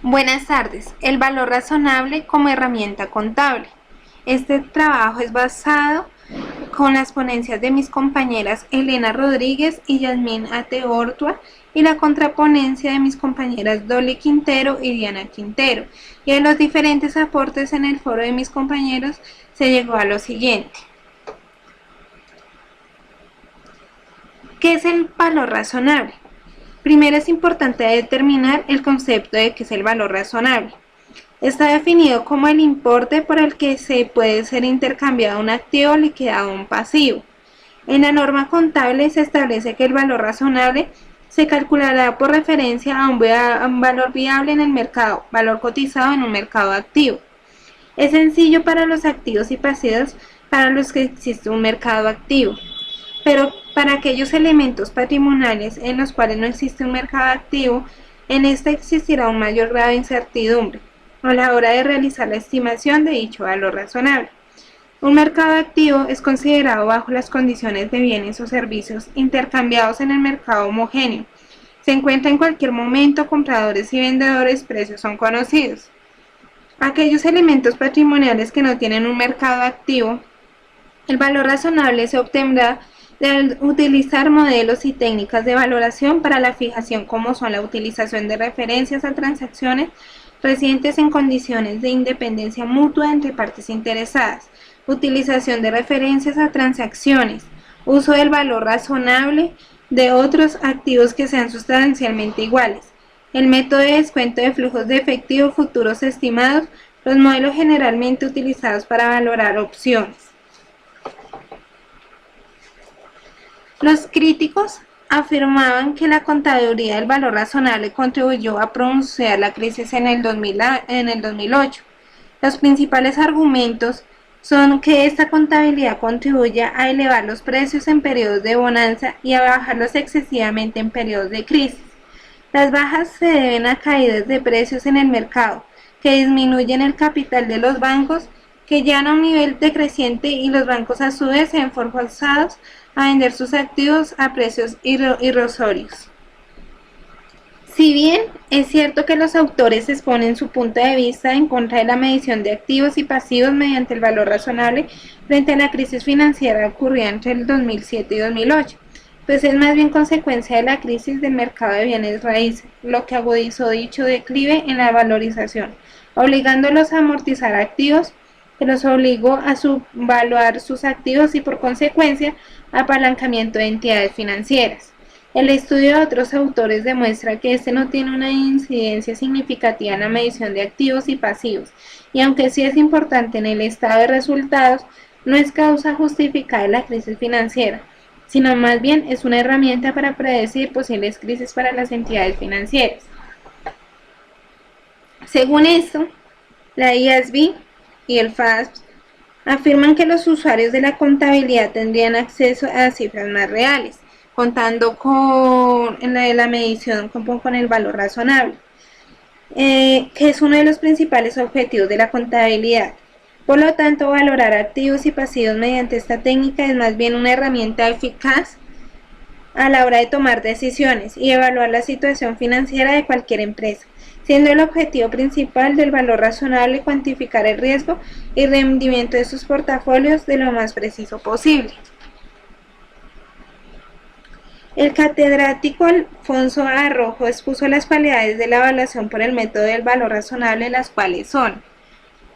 Buenas tardes. El valor razonable como herramienta contable. Este trabajo es basado con las ponencias de mis compañeras Elena Rodríguez y Yasmín Ateortua y la contraponencia de mis compañeras Dolly Quintero y Diana Quintero. Y en los diferentes aportes en el foro de mis compañeros se llegó a lo siguiente. ¿Qué es el valor razonable? Primero es importante determinar el concepto de qué es el valor razonable. Está definido como el importe por el que se puede ser intercambiado un activo o liquidado un pasivo. En la norma contable se establece que el valor razonable se calculará por referencia a un valor viable en el mercado, valor cotizado en un mercado activo. Es sencillo para los activos y pasivos para los que existe un mercado activo, pero para aquellos elementos patrimoniales en los cuales no existe un mercado activo, en este existirá un mayor grado de incertidumbre a la hora de realizar la estimación de dicho valor razonable. Un mercado activo es considerado bajo las condiciones de bienes o servicios intercambiados en el mercado homogéneo. Se encuentra en cualquier momento, compradores y vendedores, precios son conocidos. Aquellos elementos patrimoniales que no tienen un mercado activo, el valor razonable se obtendrá de utilizar modelos y técnicas de valoración para la fijación, como son la utilización de referencias a transacciones recientes en condiciones de independencia mutua entre partes interesadas, utilización de referencias a transacciones, uso del valor razonable de otros activos que sean sustancialmente iguales, el método de descuento de flujos de efectivo futuros estimados, los modelos generalmente utilizados para valorar opciones. Los críticos afirmaban que la contaduría del valor razonable contribuyó a pronunciar la crisis en el 2008. Los principales argumentos son que esta contabilidad contribuye a elevar los precios en periodos de bonanza y a bajarlos excesivamente en periodos de crisis. Las bajas se deben a caídas de precios en el mercado, que disminuyen el capital de los bancos, que llegan a un nivel decreciente, y los bancos a su vez se ven forzados a vender sus activos a precios irrisorios. Si bien es cierto que los autores exponen su punto de vista en contra de la medición de activos y pasivos mediante el valor razonable frente a la crisis financiera ocurrida entre el 2007 y 2008, pues es más bien consecuencia de la crisis del mercado de bienes raíces, lo que agudizó dicho declive en la valorización, obligándolos a amortizar activos, que los obligó a subvaluar sus activos y por consecuencia apalancamiento de entidades financieras. El estudio de otros autores demuestra que este no tiene una incidencia significativa en la medición de activos y pasivos, y aunque sí es importante en el estado de resultados, no es causa justificada de la crisis financiera, sino más bien es una herramienta para predecir posibles crisis para las entidades financieras. Según esto, la IASB y el FASB afirman que los usuarios de la contabilidad tendrían acceso a cifras más reales, contando con la medición con el valor razonable, que es uno de los principales objetivos de la contabilidad. Por lo tanto, valorar activos y pasivos mediante esta técnica es más bien una herramienta eficaz a la hora de tomar decisiones y evaluar la situación financiera de cualquier empresa, siendo el objetivo principal del valor razonable cuantificar el riesgo y rendimiento de sus portafolios de lo más preciso posible. El catedrático Alfonso Arrojo expuso las cualidades de la evaluación por el método del valor razonable, las cuales son: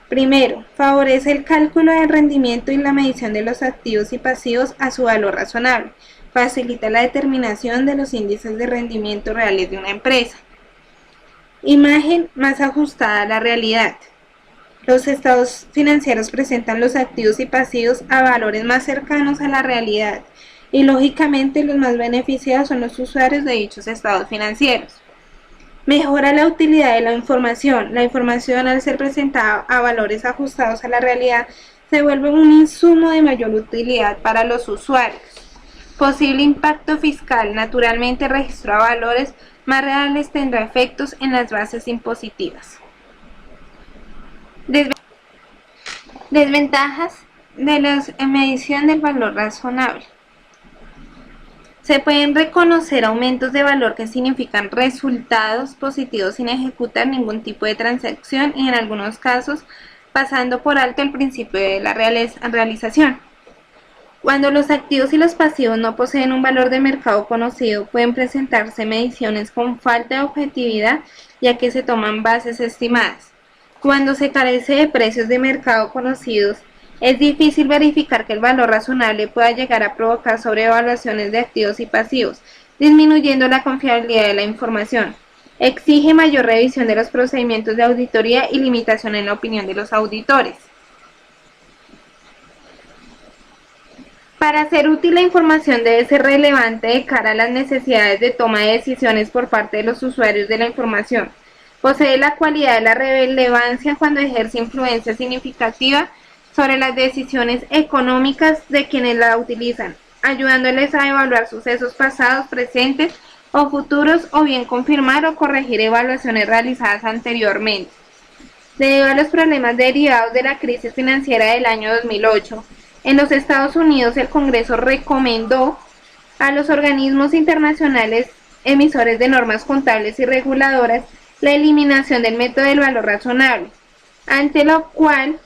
primero, favorece el cálculo del rendimiento y la medición de los activos y pasivos a su valor razonable. Facilita la determinación de los índices de rendimiento reales de una empresa. Imagen más ajustada a la realidad. Los estados financieros presentan los activos y pasivos a valores más cercanos a la realidad, y lógicamente los más beneficiados son los usuarios de dichos estados financieros. Mejora la utilidad de la información. La información, al ser presentada a valores ajustados a la realidad, se vuelve un insumo de mayor utilidad para los usuarios. Posible impacto fiscal. Naturalmente, el registro a valores más reales tendrá efectos en las bases impositivas. Desventajas de la medición del valor razonable. Se pueden reconocer aumentos de valor que significan resultados positivos sin ejecutar ningún tipo de transacción y en algunos casos pasando por alto el principio de la realización. Cuando los activos y los pasivos no poseen un valor de mercado conocido, pueden presentarse mediciones con falta de objetividad, ya que se toman bases estimadas. Cuando se carece de precios de mercado conocidos, es difícil verificar que el valor razonable pueda llegar a provocar sobrevaluaciones de activos y pasivos, disminuyendo la confiabilidad de la información. Exige mayor revisión de los procedimientos de auditoría y limitación en la opinión de los auditores. Para ser útil, la información debe ser relevante de cara a las necesidades de toma de decisiones por parte de los usuarios de la información. Posee la cualidad de la relevancia cuando ejerce influencia significativa sobre las decisiones económicas de quienes la utilizan, ayudándoles a evaluar sucesos pasados, presentes o futuros, o bien confirmar o corregir evaluaciones realizadas anteriormente. Debido a los problemas derivados de la crisis financiera del año 2008, en los Estados Unidos el Congreso recomendó a los organismos internacionales emisores de normas contables y reguladoras la eliminación del método del valor razonable, ante lo cual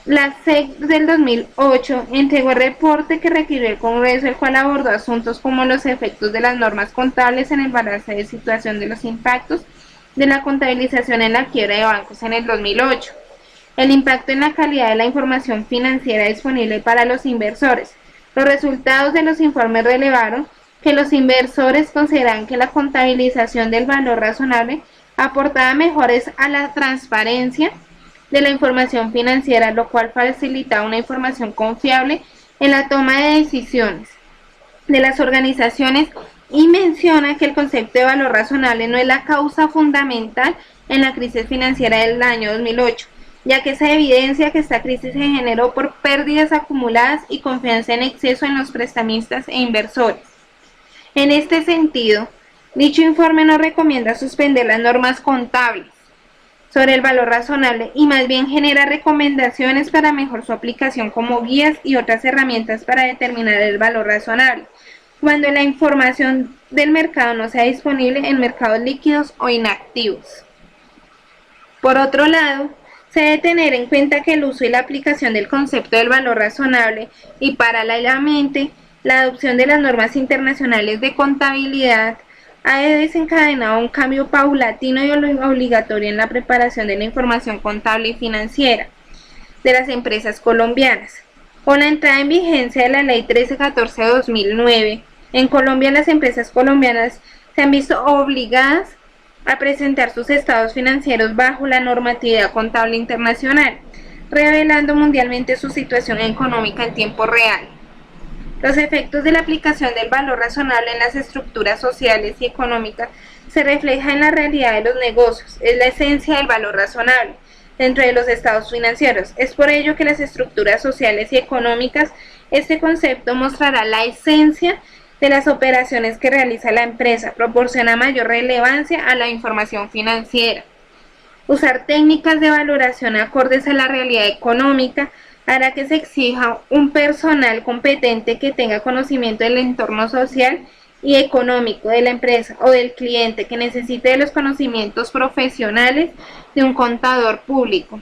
la SEC del 2008 entregó el reporte que requirió el Congreso, el cual abordó asuntos como los efectos de las normas contables en el balance de situación de los impactos de la contabilización en la quiebra de bancos en el 2008, el impacto en la calidad de la información financiera disponible para los inversores. Los resultados de los informes revelaron que los inversores consideran que la contabilización del valor razonable aportaba mejoras a la transparencia de la información financiera, lo cual facilitaba una información confiable en la toma de decisiones de las organizaciones, y menciona que el concepto de valor razonable no es la causa fundamental en la crisis financiera del año 2008, ya que se evidencia que esta crisis se generó por pérdidas acumuladas y confianza en exceso en los prestamistas e inversores. En este sentido, dicho informe no recomienda suspender las normas contables sobre el valor razonable y más bien genera recomendaciones para mejor su aplicación como guías y otras herramientas para determinar el valor razonable, cuando la información del mercado no sea disponible en mercados líquidos o inactivos. Por otro lado, se debe tener en cuenta que el uso y la aplicación del concepto del valor razonable y paralelamente la adopción de las normas internacionales de contabilidad ha desencadenado un cambio paulatino y obligatorio en la preparación de la información contable y financiera de las empresas colombianas. Con la entrada en vigencia de la Ley 1314 de 2009, en Colombia las empresas colombianas se han visto obligadas a presentar sus estados financieros bajo la normatividad contable internacional, revelando mundialmente su situación económica en tiempo real. Los efectos de la aplicación del valor razonable en las estructuras sociales y económicas se reflejan en la realidad de los negocios, es la esencia del valor razonable dentro de los estados financieros. Es por ello que las estructuras sociales y económicas, este concepto mostrará la esencia de las operaciones que realiza la empresa, proporciona mayor relevancia a la información financiera. Usar técnicas de valoración acordes a la realidad económica hará que se exija un personal competente que tenga conocimiento del entorno social y económico de la empresa o del cliente, que necesite de los conocimientos profesionales de un contador público.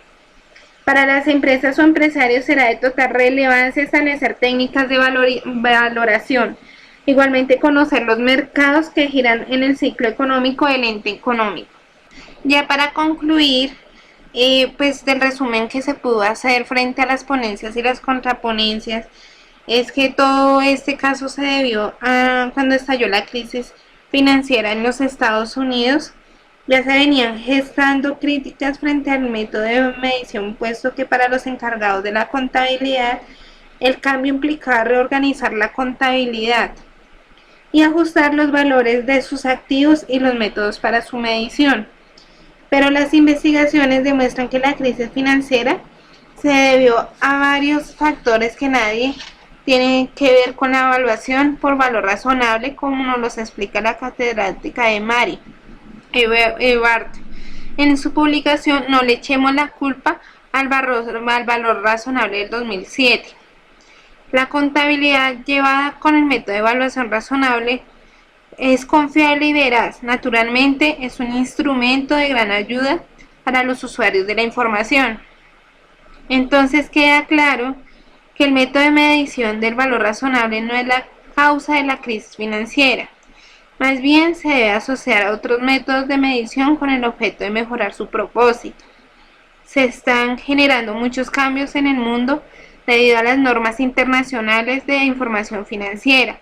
Para las empresas o empresarios será de total relevancia establecer técnicas de valoración. Igualmente, conocer los mercados que giran en el ciclo económico del ente económico. Ya para concluir, pues del resumen que se pudo hacer frente a las ponencias y las contraponencias, es que todo este caso se debió a cuando estalló la crisis financiera en los Estados Unidos. Ya se venían gestando críticas frente al método de medición, puesto que para los encargados de la contabilidad el cambio implicaba reorganizar la contabilidad y ajustar los valores de sus activos y los métodos para su medición. Pero las investigaciones demuestran que la crisis financiera se debió a varios factores que nadie tiene que ver con la evaluación por valor razonable, como nos los explica la catedrática de Mari Ebert en su publicación No le echemos la culpa al valor razonable del 2007. La contabilidad llevada con el método de evaluación razonable es confiable y veraz. Naturalmente, es un instrumento de gran ayuda para los usuarios de la información. Entonces queda claro que el método de medición del valor razonable no es la causa de la crisis financiera. Más bien se debe asociar a otros métodos de medición con el objeto de mejorar su propósito. Se están generando muchos cambios en el mundo debido a las normas internacionales de información financiera.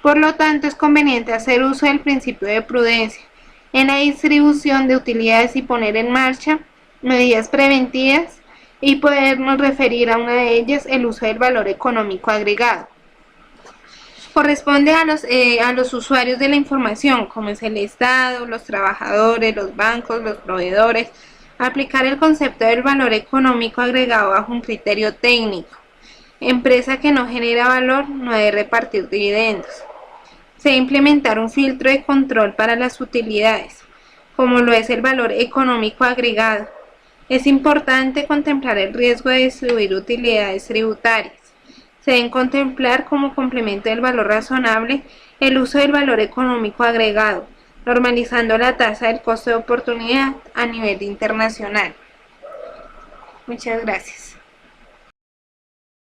Por lo tanto, es conveniente hacer uso del principio de prudencia en la distribución de utilidades y poner en marcha medidas preventivas y podernos referir a una de ellas el uso del valor económico agregado. Corresponde a los usuarios de la información, como es el Estado, los trabajadores, los bancos, los proveedores, aplicar el concepto del valor económico agregado bajo un criterio técnico. Empresa que no genera valor no debe repartir dividendos. Se debe implementar un filtro de control para las utilidades, como lo es el valor económico agregado. Es importante contemplar el riesgo de distribuir utilidades tributarias. Se deben contemplar como complemento del valor razonable el uso del valor económico agregado, normalizando la tasa del costo de oportunidad a nivel internacional. Muchas gracias.